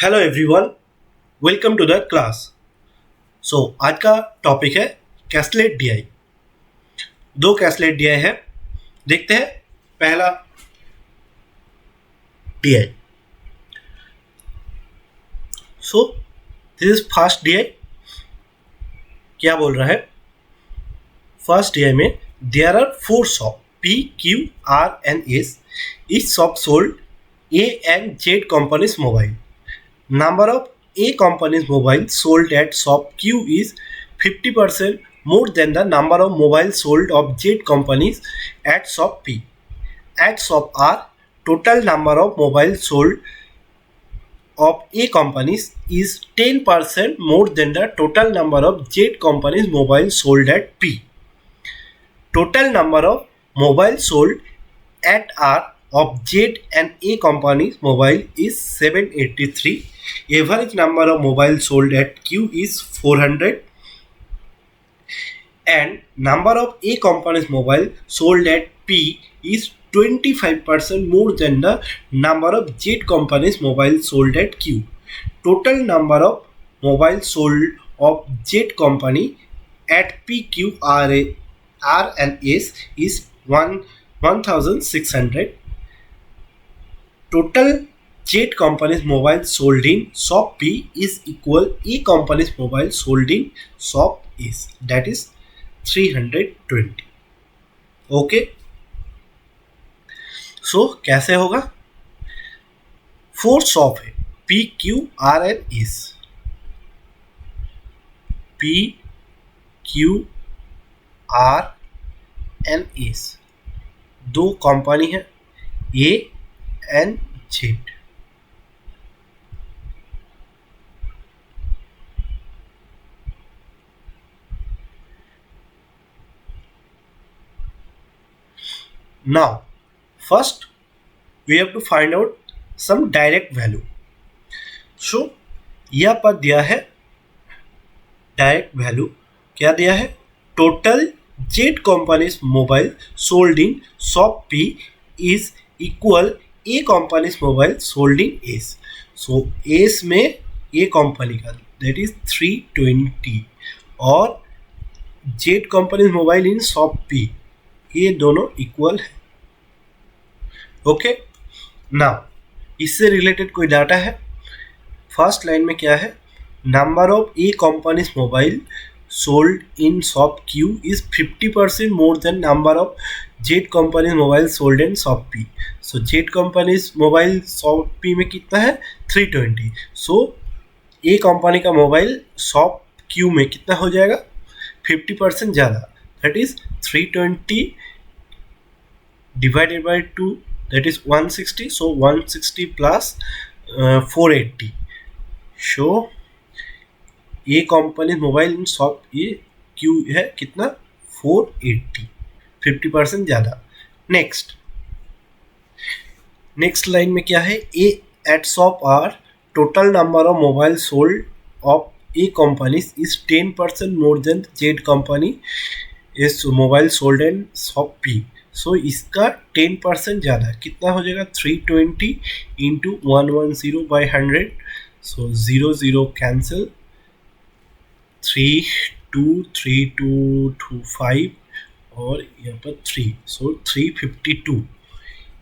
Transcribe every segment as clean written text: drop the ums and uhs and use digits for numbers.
Hello everyone, welcome to the class. आज का topic है कैस्लेट डीआई। दो कैस्लेट डीआई है, देखते हैं। पहला DI, this is first DI. क्या बोल रहा है? फर्स्ट डीआई में there are four shop P Q R and S. Each shop sold A and Z companies mobile. Number of A company's mobile sold at shop Q is 50% more than the number of mobile sold of Z companies at shop P. At shop R, total number of mobile sold of A companies is 10% more than the total number of Z companies mobile sold at P. Total number of mobile sold at R of Z and A companies mobile is 783. Average number of mobile sold at Q is 400 and number of A companies mobile sold at P is 25% more than the number of Z companies mobile sold at Q. Total number of mobile sold of Z company at P, Q, R and S is 1600. Total Z companies mobile sold in shop P is equal A companies mobile sold in shop S, that is 320. Okay, कैसे होगा? Four shop है, P, Q, R and S। P, Q, R and S दो company है, A and Z। Now, first we have to find out some direct value. यहाँ पर दिया है direct value. क्या दिया है? Total Z companies mobile sold in shop P is equal A companies mobile sold in S. S में ए company का that is 320 और जेड कंपनीज मोबाइल इन शॉप पी, ये दोनों इक्वल है। ओके, नाउ इससे रिलेटेड कोई डाटा है? फर्स्ट लाइन में क्या है? Number of A companies mobile sold in shop Q is 50% more than number of Z companies mobile sold in shop P. Z companies mobile shop P में कितना है? 320। ए company का mobile shop Q में कितना हो जाएगा? 50% ज़्यादा, that is 320 divided by 2, that is 160. 160 plus 480. ये कंपनी मोबाइल इन शॉप ये क्यू है कितना? 480, 50% ज़्यादा। नेक्स्ट लाइन में क्या है? A at shop R total number of mobile sold of A companies is 10% more than Z company is mobile sold in shop P. इसका 10% ज़्यादा, कितना हो जाएगा? 320 इंटू 110 बाई 100। 0 कैंसिल, 3 2 3 2 2 5 और यहाँ पर 3, 352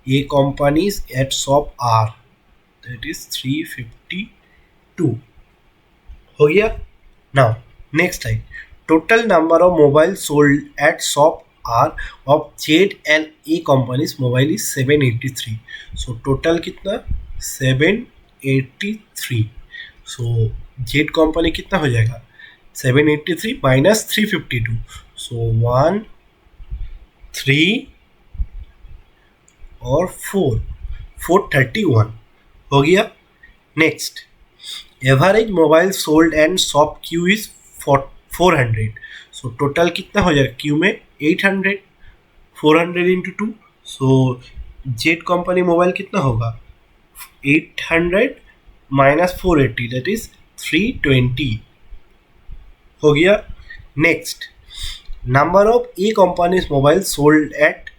A companies at shop R, that is 352 हो गया। Now next time, total number of mobile sold at shop R of Z and A companies mobile is 783. Total कितना? 783। Z कंपनी कितना हो जाएगा? 783 minus 352, 1 3 और 4, 431 हो गया। Next, average mobile sold and shop Q is 400। Total कितना हो जाएगा? क्यू में 800, 400 इंटू 2, जेड कंपनी मोबाइल कितना होगा? 800 माइनस 480, दैट इज 320 हो गया। Next, number of A companies mobile sold eight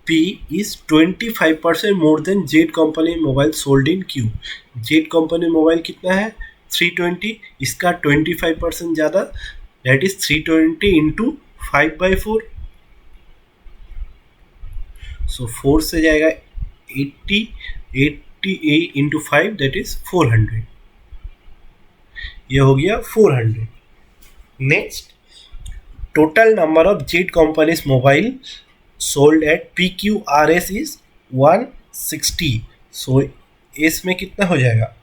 P is 25% more than Z company mobile sold in Q. Z company mobile कितना है 320, इसका 25% ज़्यादा, that is 320 into 5/4. So 4 से जाएगा 80, 80 into 5 that is 400. ये हो गया 400. Next, total number of Z companies mobile sold at PQRS is 160. So S में कितना हो जाएगा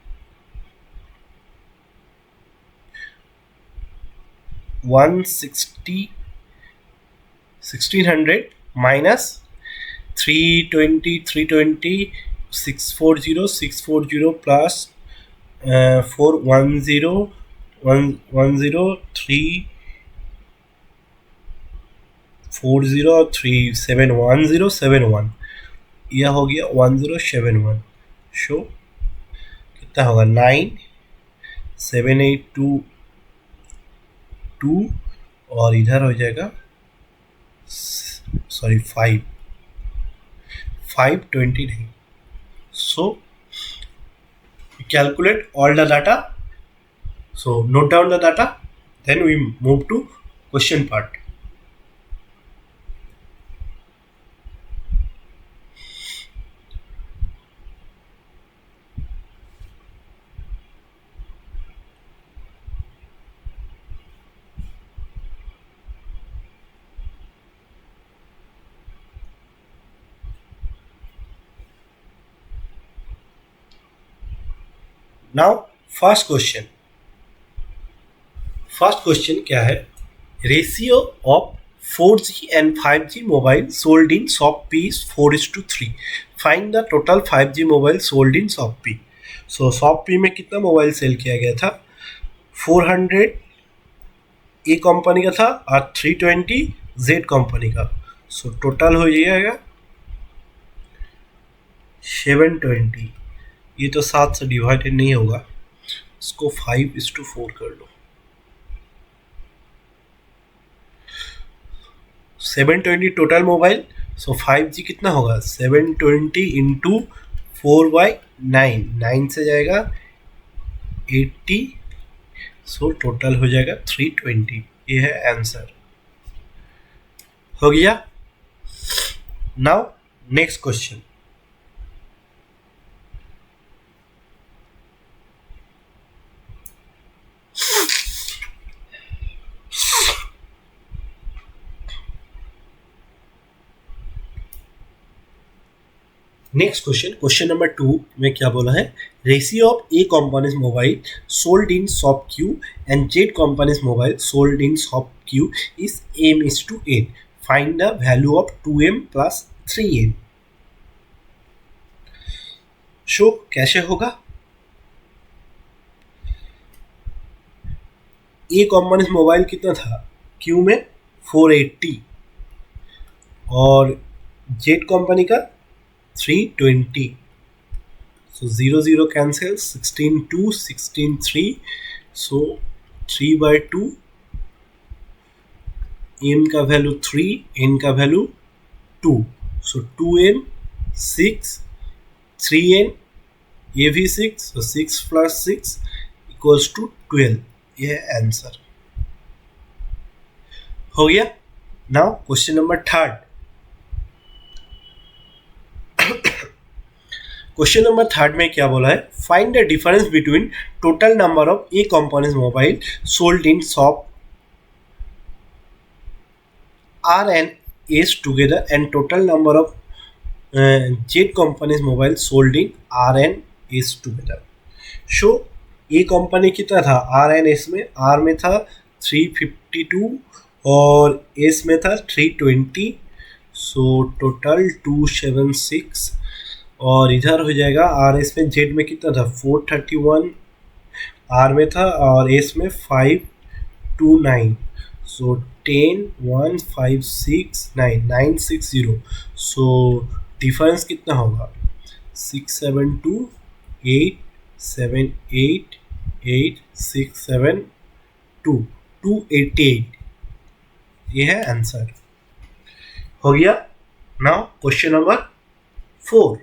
160, 1600 minus 320 640 640 plus 410 103 40371071, यह हो गया 1071. शो कितना होगा 97822 और इधर हो जाएगा sorry 529. So calculate all the data. So note down the data, then we move to question part. Now first question क्या है, ratio of 4G and 5G mobile sold in shop P is 4:3. Find the total 5G mobile sold in shop P. So shop P में कितना mobile cell किया गया था 400 ए company का था और 320 Z कंपनी का. सो टोटल हो जाएगा 720. ये तो 7 से डिवाइडेड नहीं होगा, इसको 5:4 कर लो. 720 टोटल मोबाइल. सो 5G कितना होगा 720 इंटू 4/9, 9 से जाएगा 80. सो टोटल हो जाएगा 320. ये है आंसर. हो गया. Now next question. Next question number 2 में क्या बोला है, ratio of A companies mobile sold in shop Q and Z companies mobile sold in shop Q is m:8. Find the value of 2m plus 3m. Show कैसे होगा, ए companies mobile कितना था Q में 480 और जेड कंपनी का 320. So 0 cancel, 16 2 16 3. So 3/2. m का value 3, n का value 2. So 2m 6, 3n ये भी 6. So 6 plus 6 equals to 12. ये है आंसर. हो गया. Now question number 3. Question number 3 में क्या बोला है, find the difference between total number of A companies mobile sold in shop R and S together and total number of Z companies mobile sold in R and S together. Show A company कितना था R and S में, R में था 352 और S में था 320. So total 276 और इधर हो जाएगा आर एस में. जेड में कितना था 431 आर में था और एस में 529. सो 10 1 5 6 9 960. सो डिफरेंस कितना होगा 672 8 7 8 8 6 7 2 288. ये है आंसर. हो गया. Now question number 4.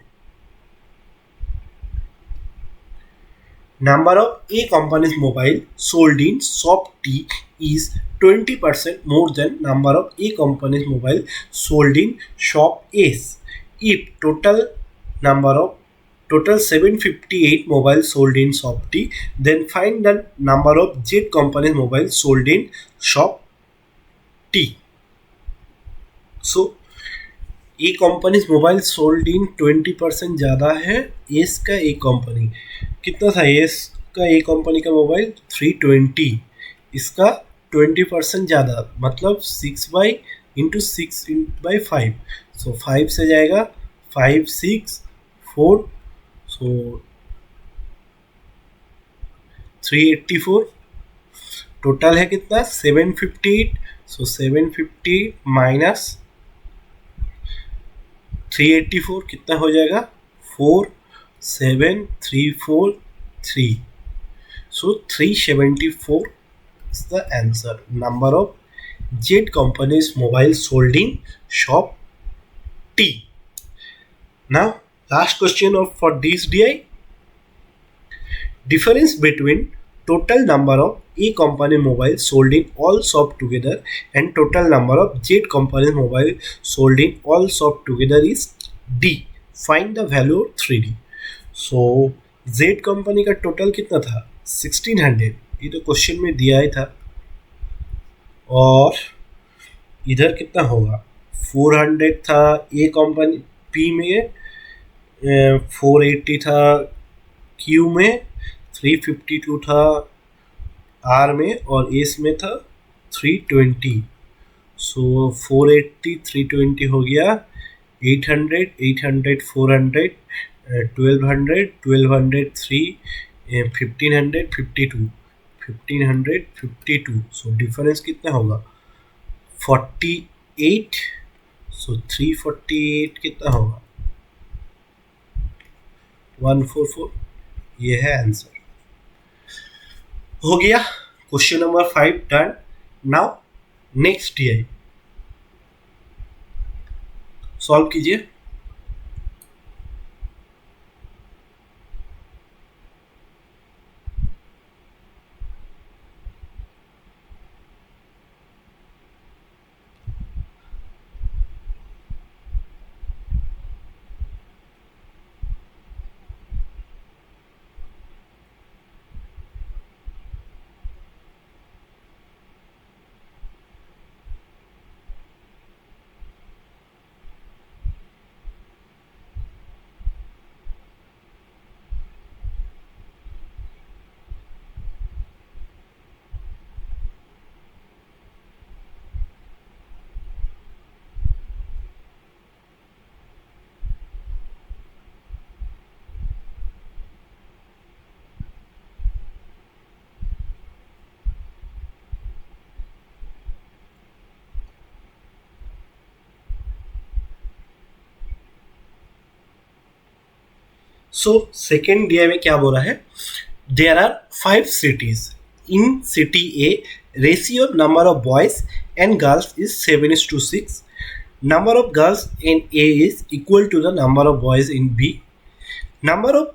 Number of A company's mobile sold in shop T is 20% more than number of A company's mobile sold in shop S. If number of total 758 mobiles sold in shop T, then find the number of Z company's mobile sold in shop T. So A companies mobile sold इन 20% ज़्यादा है S का ए company कितना था S का ए company का mobile 320 इसका 20% ज़्यादा मतलब 6/6 सो 5 से जाएगा 564 सो 384 टोटल है कितना 758 सो 750 माइनस 384 कितना हो जाएगा 47343 सो 374 is the answer. Number of Z companies mobile sold in shop T. Now last question of for this DI. Difference between total number of A company mobile sold in all shop together and total number of Z company mobile sold in all shop together is D. Find the value of 3D. So Z company का total कितना था 1600 ये तो question में दिया ही था और इधर कितना होगा 400 था ए कंपनी पी में 480 था क्यू में 352 था आर में और एस में था 320 सो 480 320 हो गया 800 800 400 1200 1200 3 1500 52 1500 52 सो डिफरेंस कितना होगा 48 सो 348 कितना होगा 144 ये है आंसर हो गया question number 5 done now next DI solve कीजिए सो सेकेंड DI में क्या बोल रहा है there are 5 cities in city A ratio number of boys and girls is 7:6 number of girls in A is equal to the number of boys in B. Number of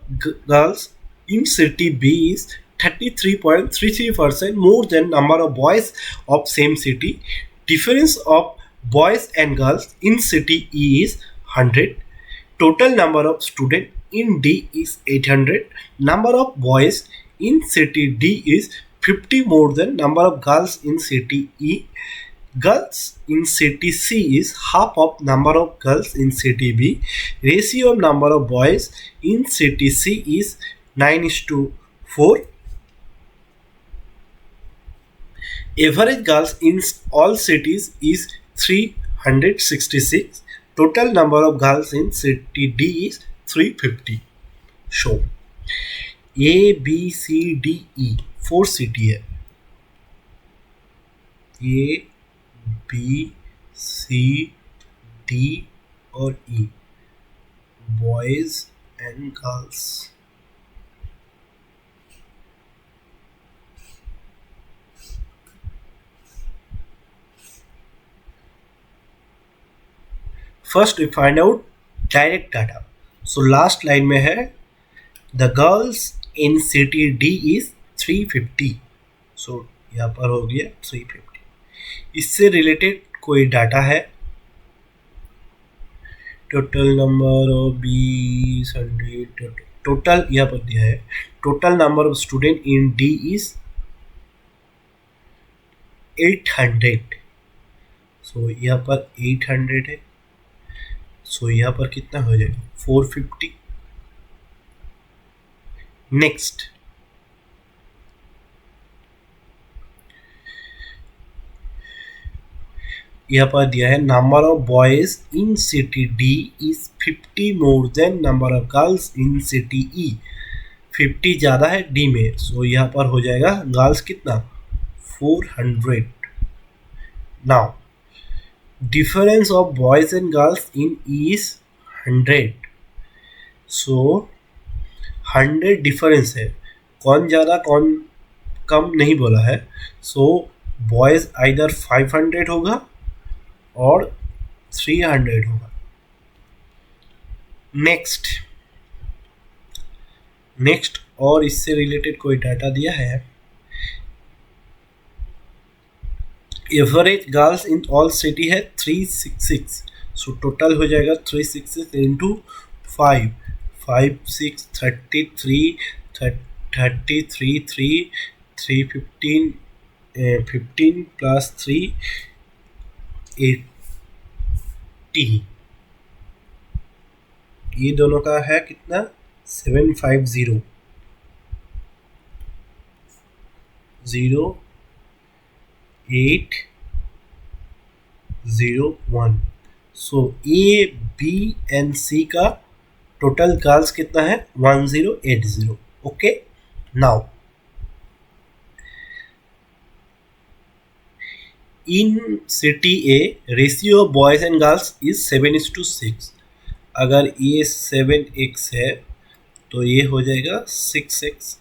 girls in city B is 33.33% more than number of boys of same city. Difference of boys and girls in city E is 100. Total number of students in D is 800. Number of boys in city D is 50 more than number of girls in city E. Girls in city C is half of number of girls in city B. Ratio of number of boys in city C is 9:4. Average girls in all cities is 366. Total number of girls in city D is 350. Show A B C D E 4 city है A B C D और E boys and girls first we find out direct data. So last line में है the girls in city D is 350। So यहाँ पर हो गया 350। इससे related कोई डाटा है, टोटल नंबर ऑफ बीस 100, टोटल यहाँ पर दिया है total number of student in D is 800। सो यहाँ पर 800 है, सो यहाँ पर कितना हो जाएगा 450। नेक्स्ट यहाँ पर दिया है number of boys in city D is 50 more than number of girls in city E. 50 ज़्यादा है डी में, सो यहाँ पर हो जाएगा गर्ल्स कितना 400। Now difference of boys and girls in E is 100। So 100 difference है, कौन ज़्यादा कौन कम नहीं बोला है। सो बॉयज आइदर 500 होगा और 300 होगा। नेक्स्ट और इससे रिलेटेड कोई डाटा दिया है, average girls in all city है 366। सो टोटल हो जाएगा 366 इंटू 5 5 6 33 33 3 15 15 प्लस 3 80। ये दोनों का है कितना 750 0801। सो ए बी एंड सी का टोटल गर्ल्स कितना है 1080। Okay, now in city A ratio of boys and girls is 7:6। अगर ये 7x है तो ये हो जाएगा 6x।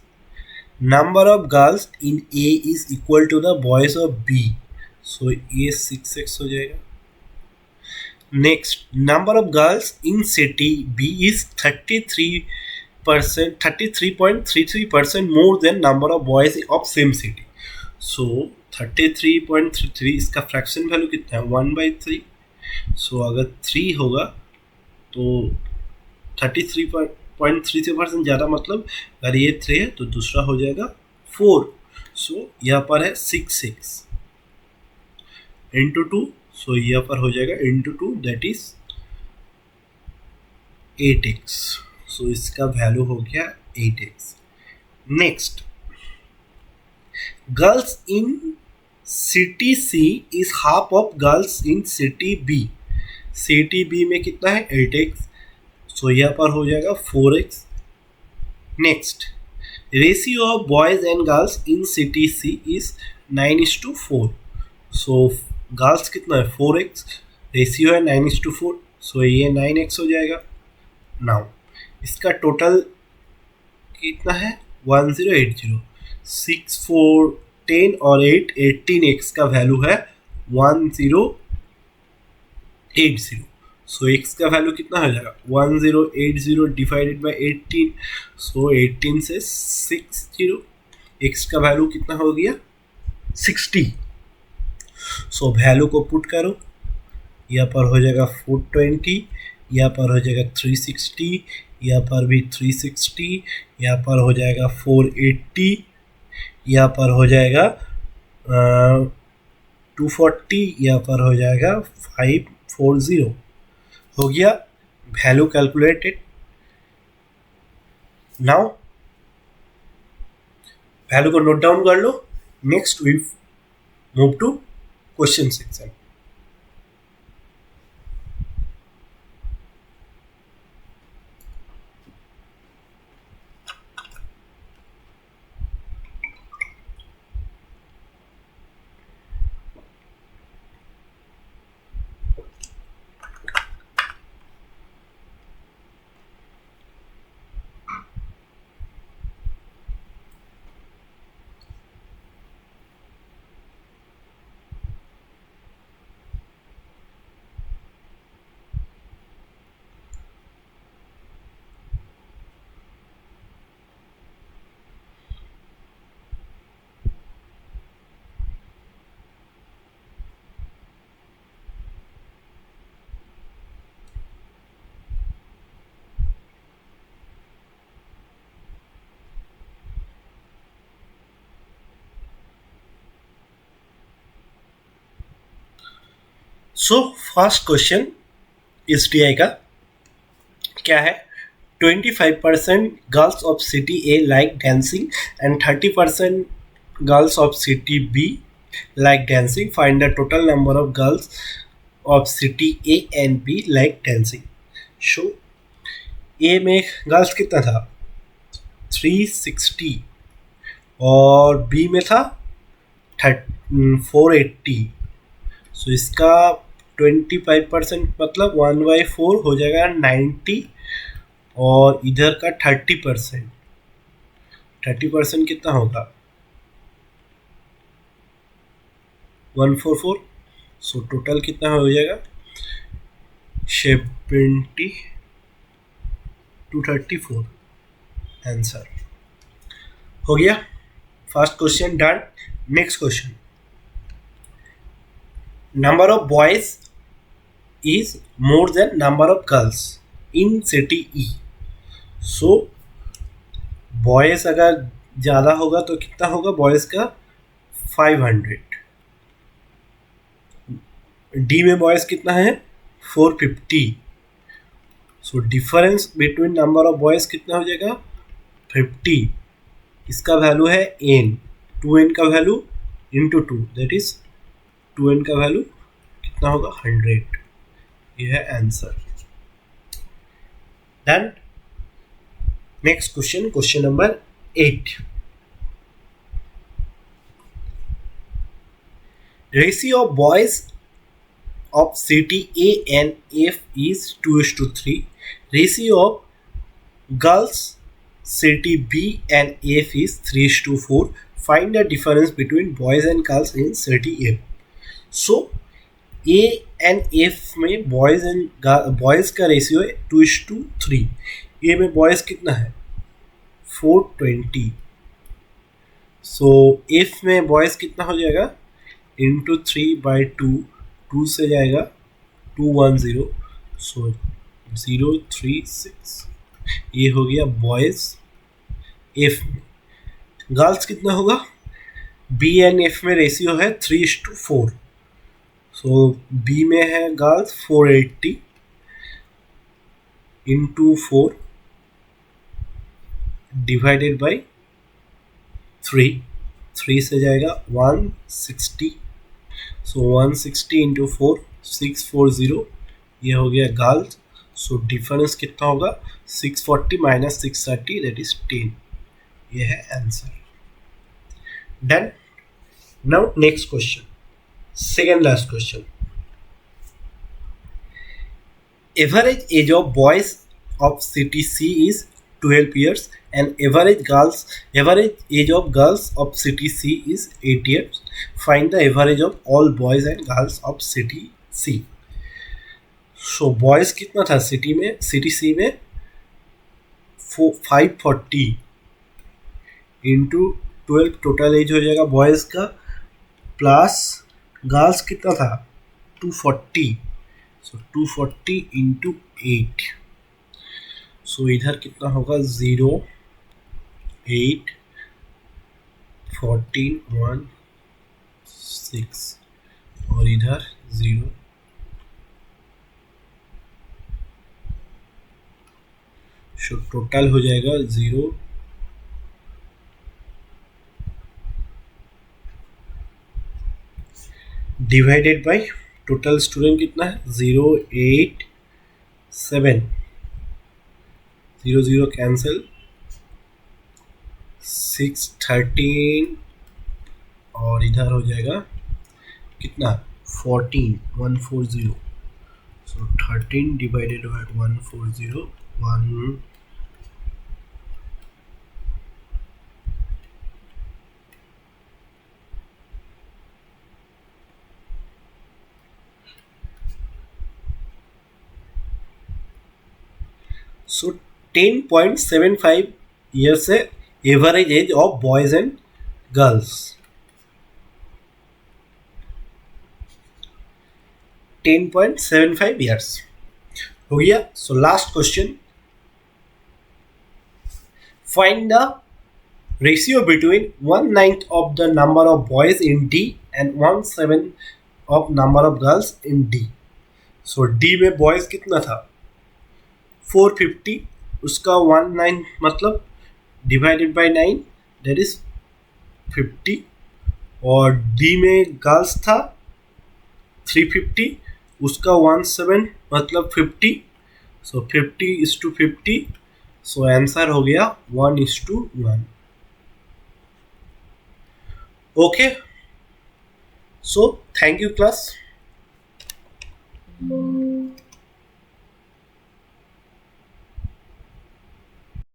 Number of girls in A is equal to the boys of B, so ये 6x हो जाएगा। Next number of girls in city B is 33.33% more than number of boys of same city. So 33.33 इसका fraction value कितना है 1/3। सो अगर 3 होगा तो 33.33% ज़्यादा, मतलब अगर ये 3 है तो दूसरा हो जाएगा 4। सो यहाँ पर है 6x इंटू 2, सो यहाँ पर हो जाएगा इंटू 2 दैट इज 8x। सो इसका वैल्यू हो गया 8x। Next girls in city C is half of girls in city B. City B में कितना है 8x, सो यहाँ पर हो जाएगा 4x। Next ratio of boys and girls in city C is 9:4। So girls कितना है 4x, रेशियो है 9:4, सो ये 9x हो जाएगा। नाउ इसका टोटल कितना है 1080। 6 4 10 और 8 18x का वैल्यू है 1080। सो x का वैल्यू कितना हो जाएगा 1080 डिवाइडेड बाई 18। सो 18 से 60, x का वैल्यू कितना हो गया 60। सो वैल्यू को पुट करो, यहाँ पर हो जाएगा 420, यहाँ पर हो जाएगा 360, यहाँ पर भी 360, यहाँ पर हो जाएगा 480, यहाँ पर हो जाएगा 240, यहाँ पर हो जाएगा 540। हो गया वैल्यू कैलकुलेटेड। नाउ वैल्यू को नोट डाउन कर लो। Next we move to question section. So first question S T I का क्या है? 25% girls of city A like dancing and 30% girls of city B like dancing. Find the total number of girls of city A and B like dancing. So A में girls कितना था? 360 और B में था 480. सो इसका 25% मतलब 1/4 हो जाएगा 90 और इधर का 30% कितना होगा? 144. सो टोटल कितना हो जाएगा? 70 to 34. आंसर हो गया. First question done. Next question. Number of boys is more than number of girls in city E. So boys अगर ज़्यादा होगा तो कितना होगा? बॉयज का 500. डी में बॉयज कितना है? 450. So difference between number of boys कितना हो जाएगा? 50. इसका वैल्यू है एन. 2n का value into 2 that is 2n का वैल्यू कितना होगा? 100. ये है answer. Then next question, question number 8. Ratio of boys of city A and F is 2:3. Ratio of girls city B and F is 3:4. Find the difference between boys and girls in city F. So A and F में boys का ratio है 2:3. A में boys कितना है? 420. So F में boys कितना हो जाएगा? इंटू 3/2. 2 से जाएगा 210. सो 036. ये हो गया बॉयज. एफ में गर्ल्स कितना होगा? बी एंड एफ में रेशियो है 3:4. सो बी में है गर्ल्स 480 इंटू 4 डिवाइडेड बाई 3. 3 से जाएगा 160. सो 160 इंटू 4 640. ये हो गया गर्ल्स. सो डिफरेंस कितना होगा? 640 माइनस 630 दैट इज 10. ये है answer. Done. Now next question, second last question. Average age of boys of city C is 12 years and average age of girls of city C is 8 years. Find the average of all boys and girls of city C. So boys कितना था city में? City सी में 540 into 12 total as हो जाएगा boys का, plus girls कितना था? 240. सो 240 into 8. सो इधर कितना होगा? 0 8 14 1 6 और इधर 0. सो टोटल हो जाएगा 0 डिवाइडेड बाय टोटल स्टूडेंट कितना है? 0 8 7. 0 0 कैंसिल. 6 13 और इधर हो जाएगा कितना? 14 140. सो 13 डिवाइडेड बाय 140 1. सो 10.75 years है average age of boys and girls. 10.75 years हो गया. So last question. Find the ratio between 1/9 of the number of boys in D and 1/7 of number of girls in D. So D में boys कितना था 450, उसका 19 मतलब divided by 9 that is 50। और D में girls था 350, उसका 17 मतलब 50। सो 50:50, सो आंसर हो गया 1:1। Okay, so thank you class.